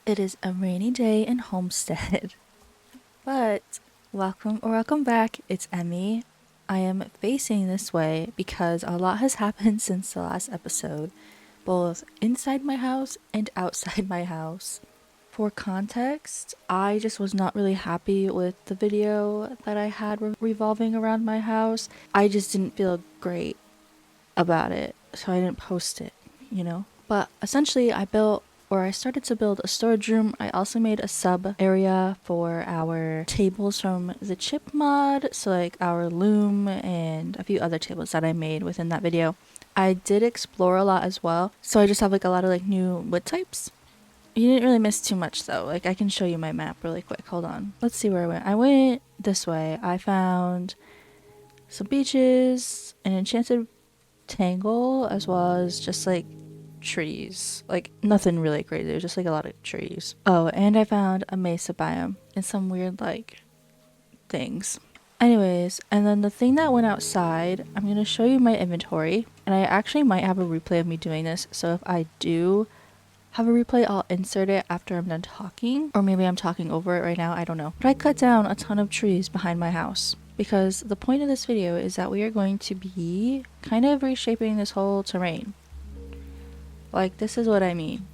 It is a rainy day in Homestead, but welcome back. It's Emmy. I am facing this way because a lot has happened since the last episode, both inside my house and outside my house. For context, I just was not really happy with the video that I had revolving around my house. I just didn't feel great about it, so I didn't post it. But essentially, I started to build a storage room. I also made a sub area for our tables from the chip mod, so like our loom and a few other tables that I made within that video. I did explore a lot as well, so I just have like a lot of like new wood types. You didn't really miss too much though. Like I can show you my map really quick. Hold on. Let's see where I went. I went this way. I found some beaches, an enchanted tangle, as well as just like trees. Like nothing really crazy. It was just like a lot of trees. Oh, and I found a mesa biome and some weird like things. Anyways, and then the thing that went outside, I'm going to show you my inventory. And I actually might have a replay of me doing this. So if I do have a replay, I'll insert it after I'm done talking. Or maybe I'm talking over it right now. I don't know. But I cut down a ton of trees behind my house. Because the point of this video is that we are going to be kind of reshaping this whole terrain. Like, this is what I mean.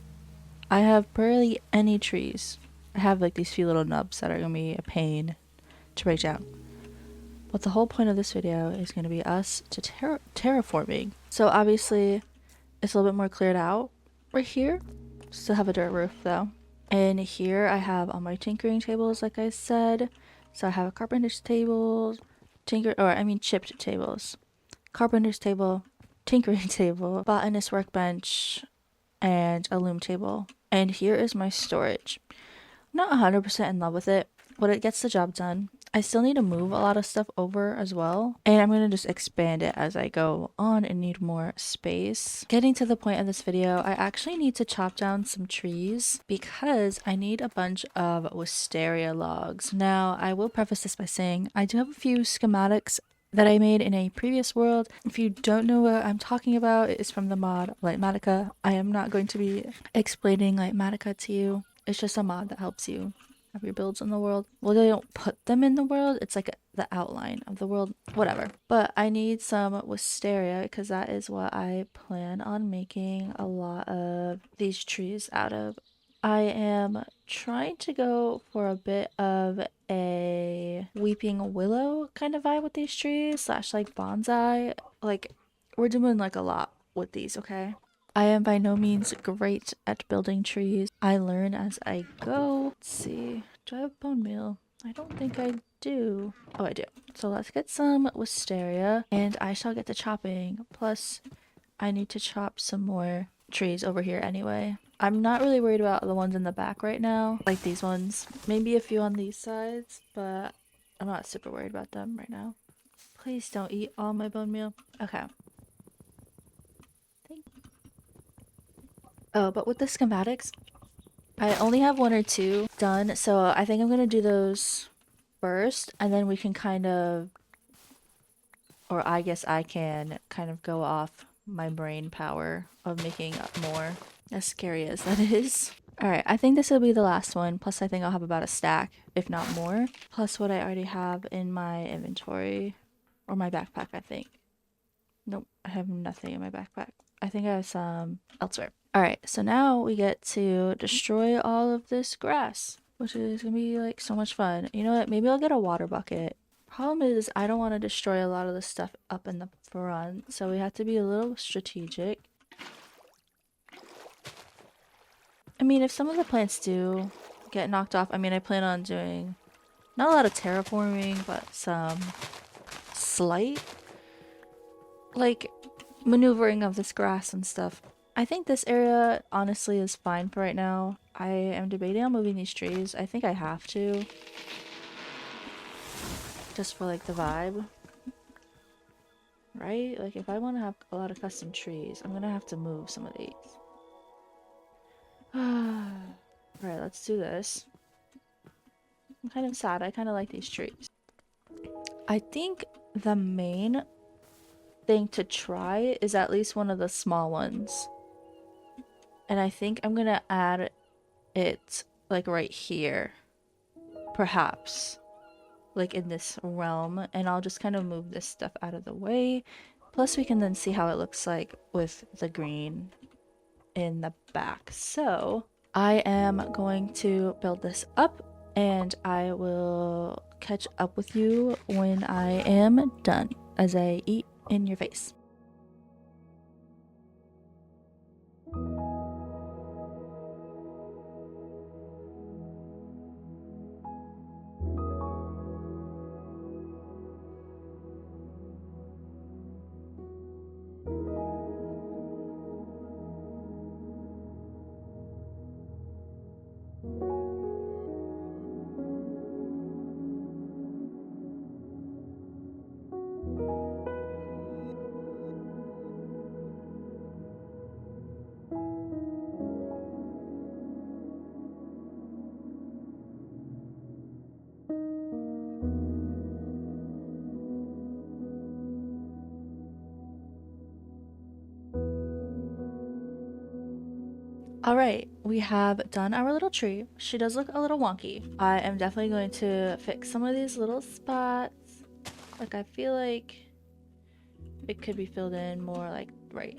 I have barely any trees. I have like these few little nubs that are going to be a pain to break down. But the whole point of this video is going to be us to terraforming. So obviously, it's a little bit more cleared out right here. Still have a dirt roof though. And here I have all my tinkering tables, like I said. So I have a carpenter's table, chipped tables. Carpenter's table, tinkering table, botanist workbench, and a loom table. And here is my storage. I'm not 100% in love with it, but it gets the job done. I still need to move a lot of stuff over as well, and I'm going to just expand it as I go on and need more space. Getting to the point of this video, I actually need to chop down some trees because I need a bunch of wisteria logs. Now, I will preface this by saying I do have a few schematics that I made in a previous world. If you don't know what I'm talking about, it is from the mod Lightmatica. I am not going to be explaining Lightmatica to you. It's just a mod that helps you have your builds in the world. Well, they don't put them in the world. It's like the outline of the world, whatever. But I need some wisteria because that is what I plan on making a lot of these trees out of. I am trying to go for a bit of a weeping willow kind of vibe with these trees slash like bonsai. Like we're doing like a lot with these, okay? I am by no means great at building trees. I learn as I go. Let's see. Do I have bone meal? I don't think I do. Oh, I do. So let's get some wisteria and I shall get to chopping. Plus, I need to chop some more trees over here anyway. I'm not really worried about the ones in the back right now, like these ones. Maybe a few on these sides, but I'm not super worried about them right now. Please don't eat all my bone meal. Okay. Oh, but with the schematics, I only have one or two done, so I think I'm gonna do those first, and then we can kind of, or I guess I can kind of go off my brain power of making up more, as scary as that is. Alright, I think this will be the last one, plus I think I'll have about a stack, if not more, plus what I already have in my inventory, or my backpack, I think. Nope, I have nothing in my backpack. I think I have some elsewhere. Alright, so now we get to destroy all of this grass, which is gonna be like so much fun. You know what? Maybe I'll get a water bucket. Problem is, I don't want to destroy a lot of the stuff up in the front, so we have to be a little strategic. I mean, if some of the plants do get knocked off, I mean, I plan on doing not a lot of terraforming, but some slight, like, maneuvering of this grass and stuff. I think this area honestly is fine for right now. I am debating on moving these trees. I think I have to. Just for like the vibe. Right? Like if I want to have a lot of custom trees, I'm gonna have to move some of these. Alright, let's do this. I'm kind of sad. I kind of like these trees. I think the main thing to try is at least one of the small ones. And I think I'm gonna add it like right here, perhaps, like in this realm, and I'll just kind of move this stuff out of the way. Plus we can then see how it looks like with the green in the back. So I am going to build this up and I will catch up with you when I am done as I eat in your face. All right, we have done our little tree. She does look a little wonky. I am definitely going to fix some of these little spots. Like I feel like it could be filled in more like right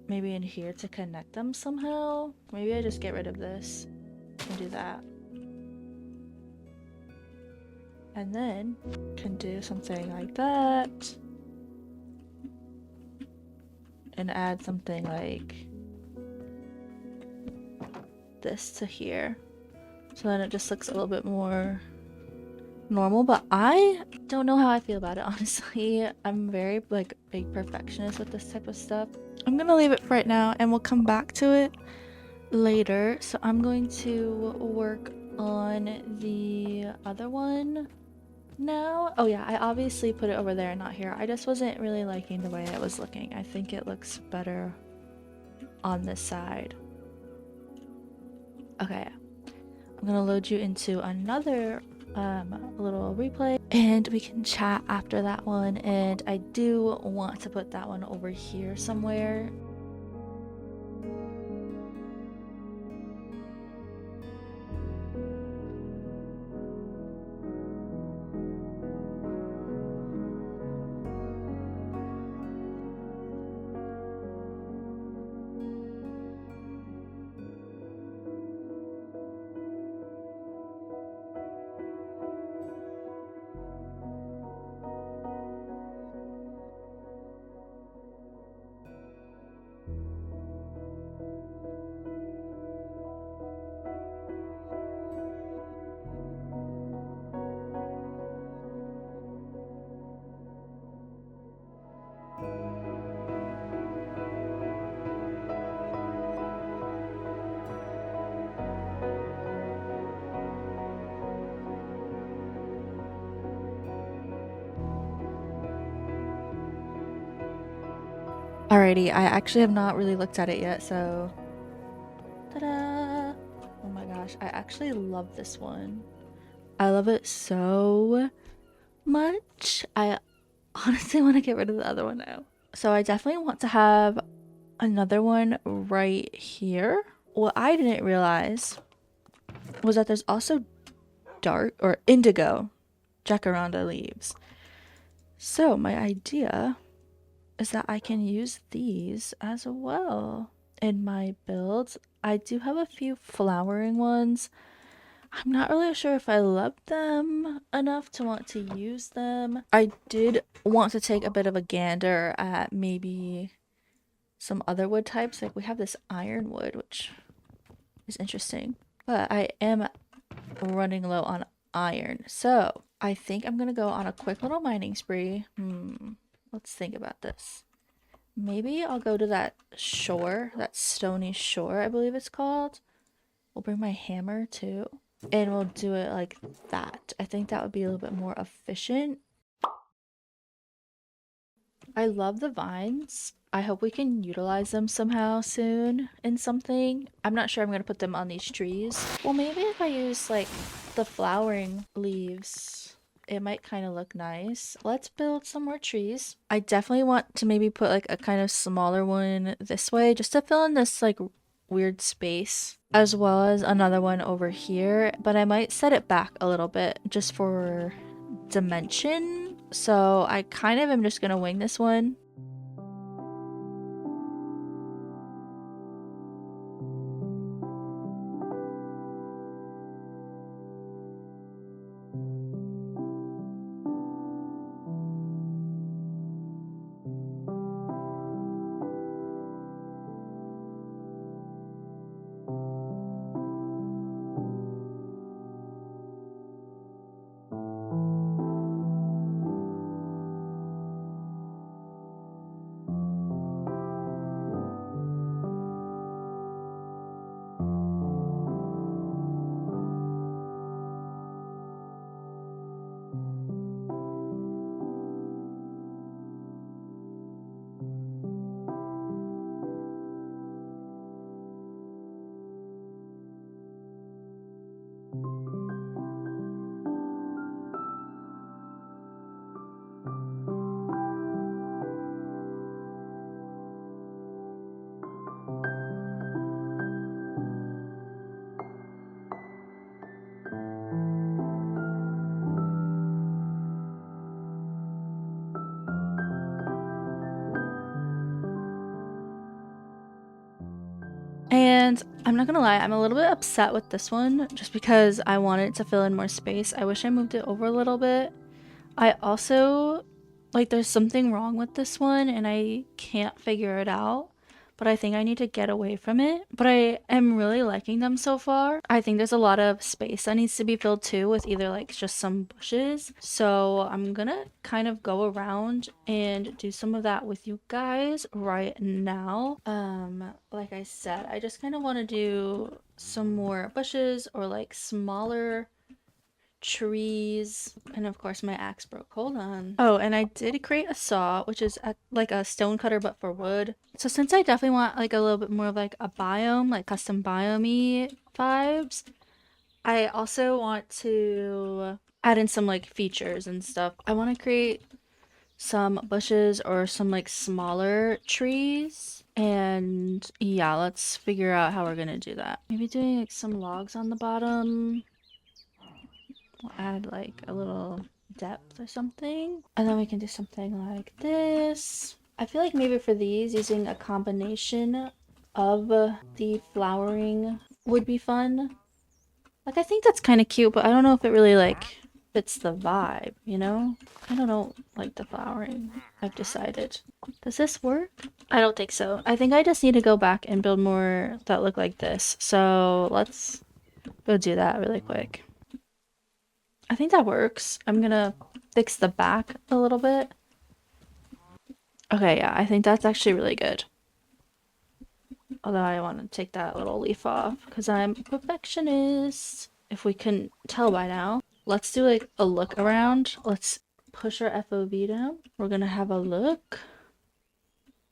maybe in here to connect them somehow. Maybe I just get rid of this and do that. And then can do something like that. And add something like this to here. So then it just looks a little bit more normal, but I don't know how I feel about it, honestly. I'm very like big perfectionist with this type of stuff. I'm gonna leave it for right now and we'll come back to it later. So I'm going to work on the other one now. Oh yeah, I obviously put it over there and not here. I just wasn't really liking the way it was looking. I think it looks better on this side. Okay, I'm gonna load you into another little replay and we can chat after that one, and I do want to put that one over here somewhere. Alrighty, I actually have not really looked at it yet, so ta-da! Oh my gosh, I actually love this one. I love it so much. I honestly want to get rid of the other one now. So I definitely want to have another one right here. What I didn't realize was that there's also dark or indigo jacaranda leaves. So my idea is that I can use these as well in my builds. I do have a few flowering ones. I'm not really sure if I love them enough to want to use them. I did want to take a bit of a gander at maybe some other wood types. Like we have this ironwood, which is interesting, but I am running low on iron. So I think I'm gonna go on a quick little mining spree. Let's think about this. Maybe I'll go to that shore, that stony shore, I believe it's called. We'll bring my hammer too, and we'll do it like that. I think that would be a little bit more efficient. I love the vines. I hope we can utilize them somehow soon in something. I'm not sure I'm gonna put them on these trees. Well, maybe if I use like the flowering leaves, it might kind of look nice. Let's build some more trees. I definitely want to maybe put like a kind of smaller one this way just to fill in this like weird space, as well as another one over here, but I might set it back a little bit just for dimension. So I kind of am just gonna wing this one. And I'm not gonna lie, I'm a little bit upset with this one just because I wanted to fill in more space. I wish I moved it over a little bit. I also, like, there's something wrong with this one and I can't figure it out, but I think I need to get away from it. But I am really liking them so far. I think there's a lot of space that needs to be filled too with either like just some bushes. So I'm gonna kind of go around and do some of that with you guys right now. Like I said, I just kind of want to do some more bushes or like smaller trees, and of course my axe broke. Hold on. Oh, and I did create a saw, which is like a stone cutter but for wood. So since I definitely want like a little bit more of like a biome, like custom biome vibes, I also want to add in some like features and stuff. I want to create some bushes or some like smaller trees, and yeah, let's figure out how we're gonna do that. Maybe doing like some logs on the bottom. We'll add like a little depth or something. And then we can do something like this. I feel like maybe for these, using a combination of the flowering would be fun. Like, I think that's kind of cute, but I don't know if it really like fits the vibe, you know? I don't like the flowering, I've decided. Does this work? I don't think so. I think I just need to go back and build more that look like this. So let's go do that really quick. I think that works. I'm gonna fix the back a little bit. Okay, yeah, I think that's actually really good. Although I want to take that little leaf off because I'm a perfectionist. If we couldn't tell by now, let's do like a look around. Let's push our FOV down. We're gonna have a look.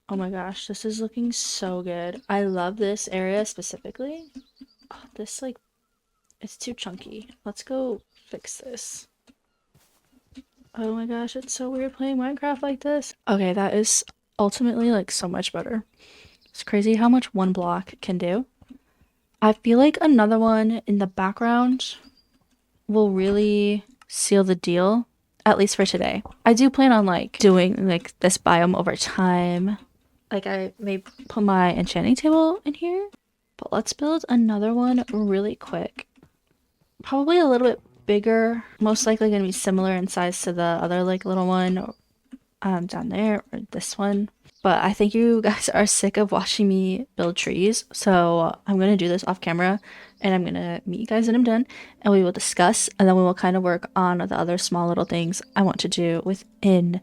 Oh my gosh, this is looking so good. I love this area specifically. Oh, this like, it's too chunky. Let's go fix this. Oh my gosh, it's so weird playing Minecraft like this. Okay, that is ultimately like so much better. It's crazy how much one block can do. I feel like another one in the background will really seal the deal, at least for today. I do plan on like doing like this biome over time. Like I may put my enchanting table in here, but let's build another one really quick. Probably a little bit bigger, most likely gonna be similar in size to the other like little one down there, or this one. But I think you guys are sick of watching me build trees, so I'm gonna do this off camera and I'm gonna meet you guys when I'm done and we will discuss, and then we will kind of work on the other small little things I want to do within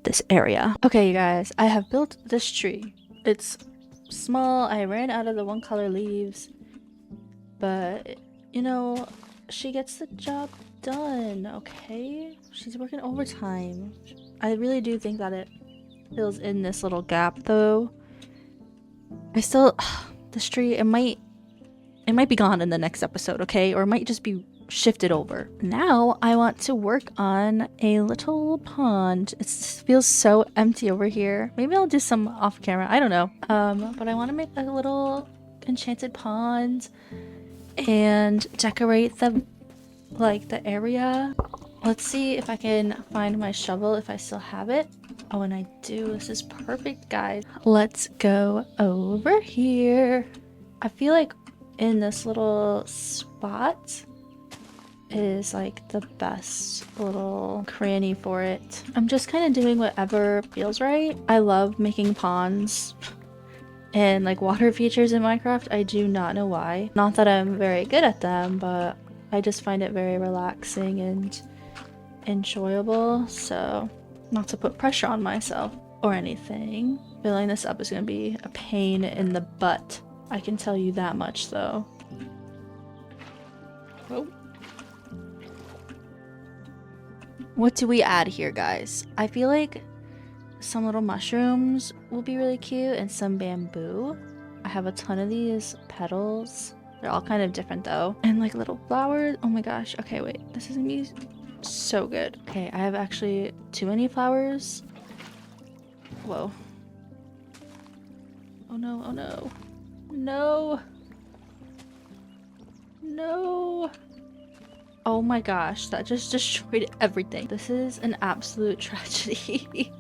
this area. Okay, you guys, I have built this tree. It's small. I ran out of the one color leaves, but you know, she gets the job done, okay? She's working overtime. I really do think that it fills in this little gap though. I still this tree, it might be gone in the next episode, okay? Or it might just be shifted over. Now I want to work on a little pond. It feels so empty over here. Maybe I'll do some off camera. I don't know. But I want to make a little enchanted pond and decorate the area. Let's see if I can find my shovel if I still have it. Oh, and I do. This is perfect, guys. Let's go over here. I feel like in this little spot is like the best little cranny for it. I'm just kind of doing whatever feels right. I love making ponds and like water features in Minecraft. I do not know why. Not that I'm very good at them, but I just find it very relaxing and enjoyable. So not to put pressure on myself or anything. Filling this up is going to be a pain in the butt. I can tell you that much though. Oh. What do we add here, guys? I feel like some little mushrooms will be really cute and some bamboo. I have a ton of these petals. They're all kind of different though. And like little flowers. Oh my gosh. Okay, wait. This is gonna be so good. Okay, I have actually too many flowers. Whoa. Oh no, oh no. No. No. Oh my gosh, that just destroyed everything. This is an absolute tragedy.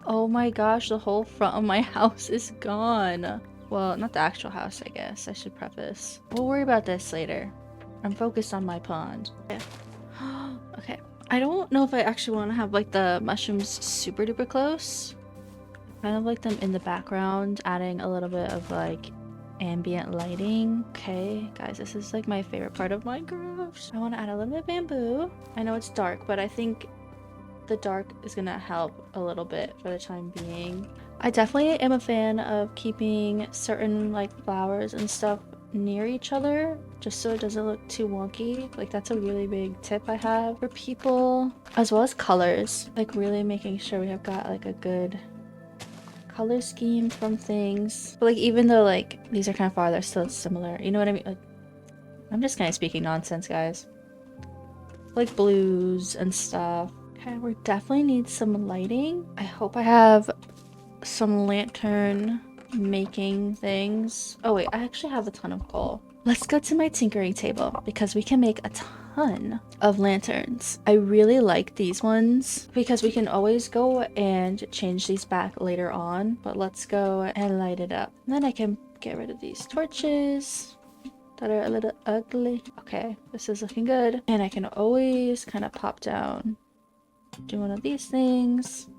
Oh my gosh, the whole front of my house is gone. Well, not the actual house, I guess. I should preface. We'll worry about this later. I'm focused on my pond. Okay. Okay. I don't know if I actually want to have like the mushrooms super duper close. Kind of like them in the background, adding a little bit of like ambient lighting. Okay, guys, this is like my favorite part of Minecraft. I want to add a little bit of bamboo. I know it's dark, but I think the dark is gonna help a little bit for the time being. I definitely am a fan of keeping certain like flowers and stuff near each other just so it doesn't look too wonky. Like that's a really big tip I have for people, as well as colors. Like really making sure we have got like a good color scheme from things. But like even though like these are kind of far, they're still similar. You know what I mean? Like I'm just kind of speaking nonsense, guys. Like blues and stuff. Okay, we definitely need some lighting. I hope I have some lantern making things. Oh wait, I actually have a ton of coal. Let's go to my tinkering table because we can make a ton of lanterns. I really like these ones because we can always go and change these back later on. But let's go and light it up. And then I can get rid of these torches that are a little ugly. Okay, this is looking good. And I can always kind of pop down, do one of these things.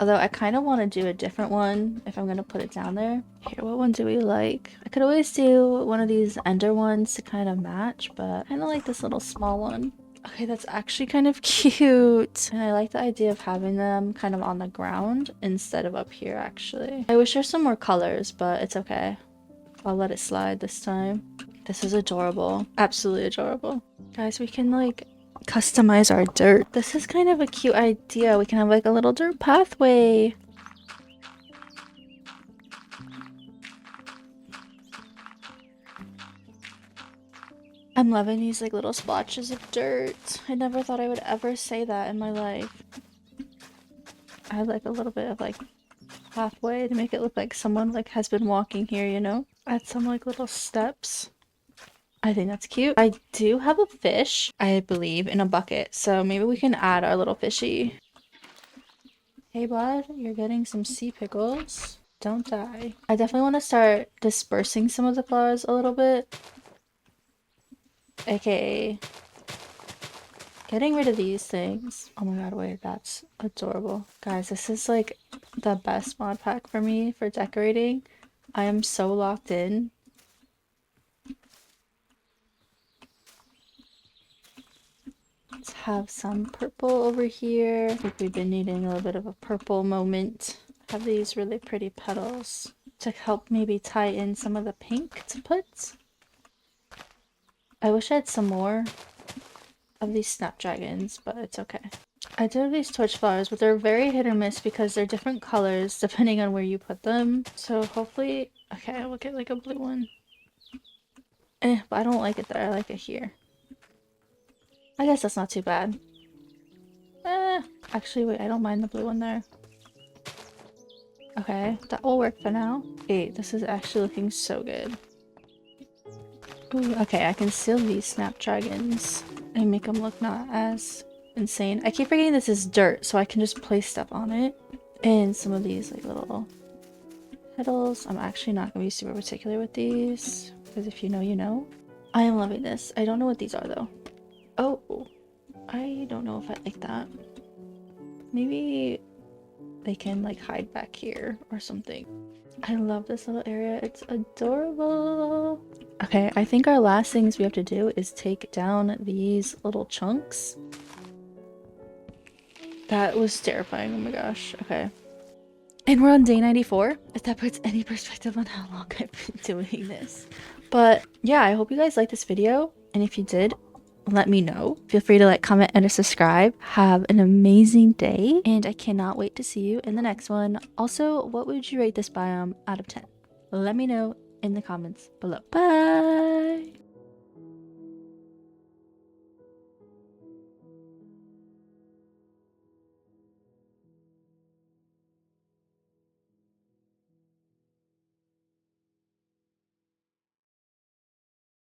Although I kind of want to do a different one if I'm going to put it down there. Here, what one do we like? I could always do one of these ender ones to kind of match, but I kind of like this little small one. Okay, that's actually kind of cute. And I like the idea of having them kind of on the ground instead of up here, actually. I wish there's some more colors, but it's okay. I'll let it slide this time. This is adorable. Absolutely adorable. Guys, we can like customize our dirt. This is kind of a cute idea. We can have like a little dirt pathway. I'm loving these like little splotches of dirt. I never thought I would ever say that in my life. I had like a little bit of like pathway to make it look like someone like has been walking here, you know? Add some like little steps. I think that's cute. I do have a fish, I believe, in a bucket, so maybe we can add our little fishy. Hey bud, you're getting some sea pickles. Don't die. I definitely want to start dispersing some of the flowers a little bit. AKA getting rid of these things. Oh my god, wait, that's adorable. Guys, this is like the best mod pack for me for decorating. I am so locked in. Let's have some purple over here. I think we've been needing a little bit of a purple moment. Have these really pretty petals to help maybe tie in some of the pink to put. I wish I had some more of these snapdragons, but it's okay. I do have these torch flowers, but they're very hit or miss because they're different colors depending on where you put them. So hopefully, okay, we'll get like a blue one. But I don't like it there. I like it here. I guess that's not too bad. Actually, wait, I don't mind the blue one there. Okay, that will work for now. Hey, this is actually looking so good. Ooh, okay, I can seal these snapdragons and make them look not as insane. I keep forgetting this is dirt, so I can just place stuff on it. And some of these like little petals. I'm actually not gonna be super particular with these because if you know, you know. I am loving this. I don't know what these are though. Oh, I don't know if I like that. Maybe they can like hide back here or something. I love this little area. It's adorable. Okay, I think our last things we have to do is take down these little chunks. That was terrifying. Oh my gosh. Okay. And we're on day 94, if that puts any perspective on how long I've been doing this. But yeah, I hope you guys liked this video. And if you did, let me know. Feel free to like, comment, and subscribe. Have an amazing day. And I cannot wait to see you in the next one. Also, what would you rate this biome out of 10? Let me know in the comments below. Bye!